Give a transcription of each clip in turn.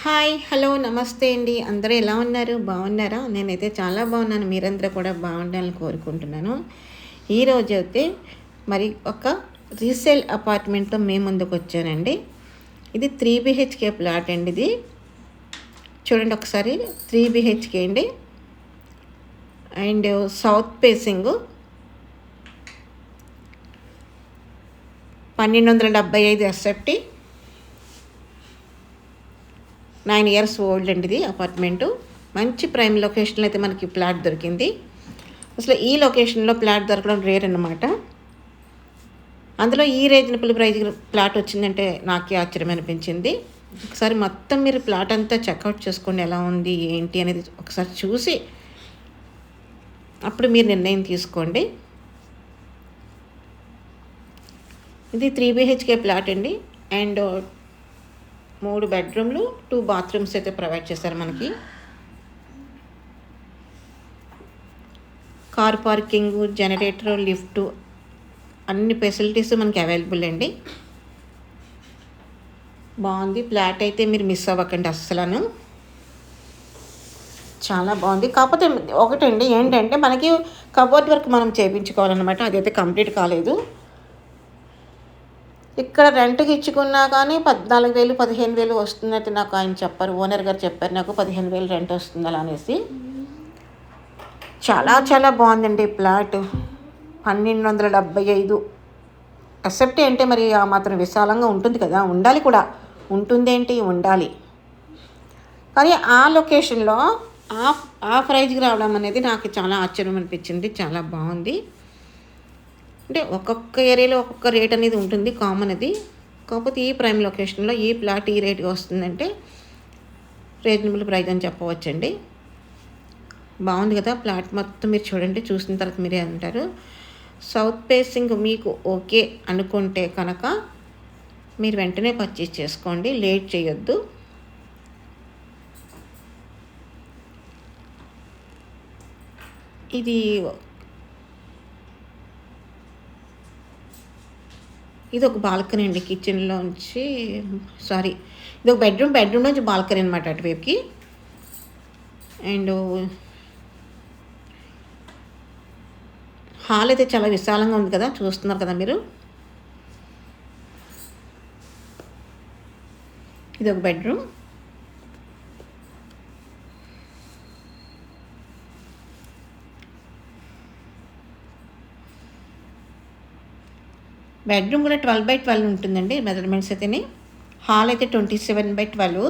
Hi hello నమస్తే అండి. అందరూ ఎలా ఉన్నారు? బాగున్నారా? నేనైతే చాలా బాగున్నాను. మీరందరూ కూడా బాగుండాలని కోరుకుంటున్నాను. ఈరోజైతే మరి ఒక రీసేల్ అపార్ట్మెంట్తో మేము ముందుకు వచ్చానండి. ఇది 3 BHK ప్లాట్ అండి. ఇది చూడండి ఒకసారి. 3 BHK అండి. And south facing 1275 SFT, 9 years old అండి. ఇది అపార్ట్మెంటు మంచి ప్రైమ్ లొకేషన్లో అయితే మనకి ప్లాట్ దొరికింది. అసలు ఈ లొకేషన్లో ప్లాట్ దొరకడం రేర్ అన్నమాట. అందులో ఈ రీజనబుల్ ప్రైజ్ ప్లాట్ వచ్చిందంటే నాకే ఆశ్చర్యం అనిపించింది. ఒకసారి మొత్తం మీరు ప్లాట్ అంతా చెక్అవుట్ చేసుకోండి, ఎలా ఉంది ఏంటి అనేది ఒకసారి చూసి అప్పుడు మీరు నిర్ణయం తీసుకోండి. ఇది 3 BHK ప్లాట్ అండి. అండ్ 3 బెడ్రూమ్లు 2 బాత్రూమ్స్ అయితే ప్రొవైడ్ చేశారు మనకి. కార్ పార్కింగ్, జనరేటర్, లిఫ్ట్ అన్ని ఫెసిలిటీస్ మనకి అవైలబుల్ అండి. బాగుంది ప్లాట్ అయితే, మీరు మిస్ అవ్వకండి అస్సలను. చాలా బాగుంది. కాకపోతే ఒకటండి ఏంటంటే మనకి కబోర్డ్ వర్క్ మనం చేయించుకోవాలన్నమాట. అదైతే కంప్లీట్ కాలేదు. ఇక్కడ రెంట్కి ఇచ్చుకున్నా కానీ 14,000 15,000 వస్తుందంటే నాకు ఆయన చెప్పారు, ఓనర్ గారు చెప్పారు నాకు 15,000 రెంట్ వస్తుంది అలా అనేసి. చాలా చాలా బాగుందండి ప్లాట్. 1275 ఎస్ఎఫ్టీ అంటే మరి ఆ మాత్రం విశాలంగా ఉంటుంది కదా, ఉండాలి కూడా. ఉంటుందేంటి, ఉండాలి. కానీ ఆ లొకేషన్లో ఆ ప్రైజ్కి రావడం అనేది నాకు చాలా ఆశ్చర్యం అనిపించింది. చాలా బాగుంది. అంటే ఒక్కొక్క ఏరియాలో ఒక్కొక్క రేట్ అనేది ఉంటుంది, కామన్ అది. కాకపోతే ఈ ప్రైమ్ లొకేషన్లో ఈ ప్లాట్ ఈ రేట్గా వస్తుందంటే రీజనబుల్ ప్రైస్ అని చెప్పవచ్చండి. బాగుంది కదా ప్లాట్ మొత్తం. మీరు చూడండి, చూసిన తర్వాత మీరే అంటారు. సౌత్ ఫేసింగ్ మీకు ఓకే అనుకుంటే కనుక మీరు వెంటనే పర్చేస్ చేసుకోండి, లేట్ చేయొద్దు. ఇది ఒక బాల్కనీ అండి. కిచెన్లోంచి ఇది ఒక బెడ్రూమ్ నుంచి బాల్కనీ అనమాట అటువైపుకి. అండ్ హాల్ అయితే చాలా విశాలంగా ఉంది కదా, చూస్తున్నారు కదా మీరు. ఇది ఒక బెడ్రూమ్. బెడ్రూమ్ కూడా 12x12 ఉంటుందండి మెజర్మెంట్స్ అయితేనే. హాల్ అయితే 27x12.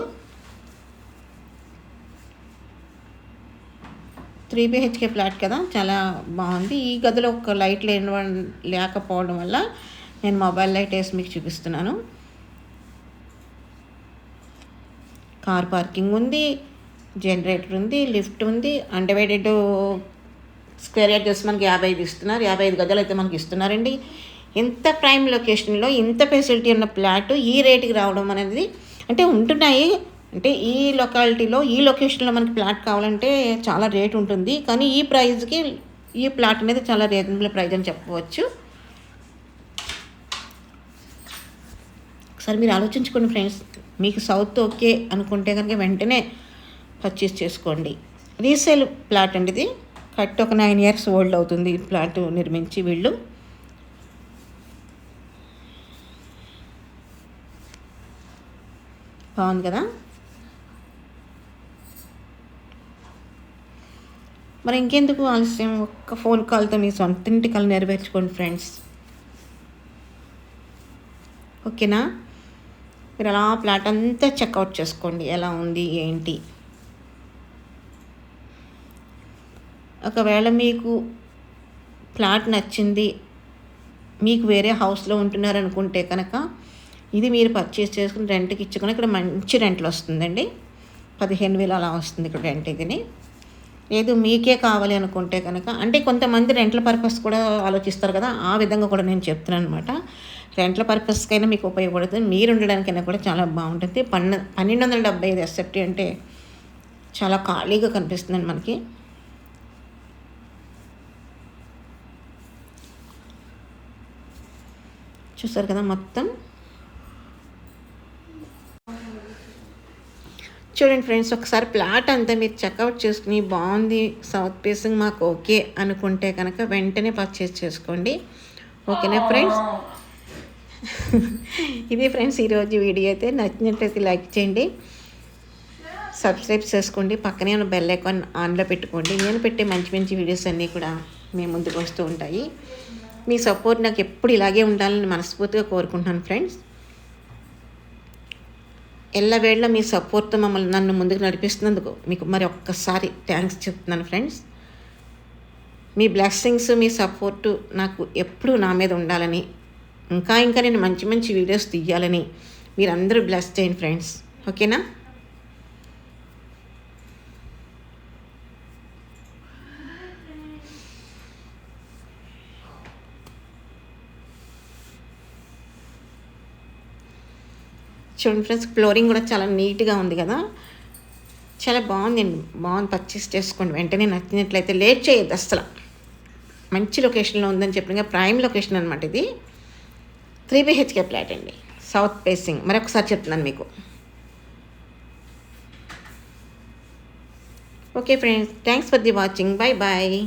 3 BHK ప్లాట్ కదా, చాలా బాగుంది. ఈ గదిలో ఒక లైట్ లేకపోవడం వల్ల నేను మొబైల్ లైట్ వేసి మీకు చూపిస్తున్నాను. కార్ పార్కింగ్ ఉంది, జనరేటర్ ఉంది, లిఫ్ట్ ఉంది. అన్డివైడెడ్ స్క్వేర్ యార్డ్ మనకి 55 ఇస్తున్నారు. 55 గదులు అయితే మనకి ఇస్తున్నారండి. ఇంత ప్రైమ్ లొకేషన్లో ఇంత ఫెసిలిటీ ఉన్న ప్లాట్ ఈ రేటుకి రావడం అనేది, అంటే ఉంటున్నాయి, అంటే ఈ లొకాలిటీలో ఈ లొకేషన్లో మనకి ప్లాట్ కావాలంటే చాలా రేట్ ఉంటుంది. కానీ ఈ ప్రైస్కి ఈ ప్లాట్ అనేది చాలా రీజనబుల్ ప్రైస్ అని చెప్పవచ్చు. ఒకసారి మీరు ఆలోచించుకోండి ఫ్రెండ్స్. మీకు సౌత్ ఓకే అనుకుంటే కనుక వెంటనే పర్చేస్ చేసుకోండి. రీసేల్ ప్లాట్ అండి ఇది. కరెక్ట్ ఒక 9 years ఓల్డ్ అవుతుంది ఈ ప్లాట్ నిర్మించి వీళ్ళు. బాగుంది కదా. మరి ఇంకెందుకు ఆలస్యం, ఒక్క ఫోన్ కాల్తో మీ సొంతింటి కళ నెరవేర్చుకోండి ఫ్రెండ్స్. ఓకేనా. మీరు అలా ప్లాట్ అంతా చెక్అవుట్ చేసుకోండి, ఎలా ఉంది ఏంటి. ఒకవేళ మీకు ప్లాట్ నచ్చింది, మీకు వేరే హౌస్లో ఉంటున్నారనుకుంటే కనుక ఇది మీరు పర్చేస్ చేసుకుని రెంట్కి ఇచ్చుకుని ఇక్కడ మంచి రెంట్లు వస్తుందండి. 15,000 అలా వస్తుంది ఇక్కడ రెంట్. ఇదిని లేదు మీకే కావాలి అనుకుంటే కనుక, అంటే కొంతమంది రెంట్ల పర్పస్ కూడా ఆలోచిస్తారు కదా, ఆ విధంగా కూడా నేను చెప్తున్నాను అనమాట. రెంట్ల పర్పస్కైనా మీకు ఉపయోగపడుతుంది, మీరు ఉండడానికైనా కూడా చాలా బాగుంటుంది. 1275 ఎస్ఎఫ్టీ అంటే చాలా ఖాళీగా కనిపిస్తుందండి మనకి. చూసారు కదా మొత్తం. చూడండి ఫ్రెండ్స్, ఒకసారి ప్లాట్ అంతా మీరు చెక్అవుట్ చేసుకుని బాగుంది, సౌత్ ఫేసింగ్ మాకు ఓకే అనుకుంటే కనుక వెంటనే పర్చేస్ చేసుకోండి. ఓకేనా ఫ్రెండ్స్? ఇది ఫ్రెండ్స్ ఈరోజు వీడియో అయితే. నచ్చినట్లయితే లైక్ చేయండి, సబ్స్క్రైబ్ చేసుకోండి, పక్కనే ఉన్న బెల్ ఐకాన్ ఆన్లో పెట్టుకోండి. నేను పెట్టే మంచి మంచి వీడియోస్ అన్నీ కూడా మీ ముందుకు వస్తూ ఉంటాయి. మీ సపోర్ట్ నాకు ఎప్పుడు ఇలాగే ఉండాలని మనస్ఫూర్తిగా కోరుకుంటున్నాను ఫ్రెండ్స్. ఎల్లవేళ మీ సపోర్ట్తో నన్ను ముందుకు నడిపిస్తున్నందుకు మీకు మరి ఒక్కసారి థ్యాంక్స్ చెప్తున్నాను ఫ్రెండ్స్. మీ బ్లెస్సింగ్స్, మీ సపోర్టు నాకు ఎప్పుడూ నా మీద ఉండాలని, ఇంకా నేను మంచి మంచి వీడియోస్ తీయాలని మీరందరూ బ్లెస్ చేయండి ఫ్రెండ్స్. ఓకేనా? చూడండి ఫ్రెండ్స్, ఫ్లోరింగ్ కూడా చాలా నీట్గా ఉంది కదా, చాలా బాగుందండి. పర్చేస్ చేసుకోండి వెంటనే. నచ్చినట్లయితే లేట్ చేయొద్దు అసలు. మంచి లొకేషన్లో ఉందని చెప్పిన ప్రైమ్ లొకేషన్ అనమాట ఇది. 3 BHK ఫ్లాట్ అండి, సౌత్ ఫేసింగ్. మరొకసారి చెప్తున్నాను మీకు. Okay friends, thanks for the watching. Bye bye.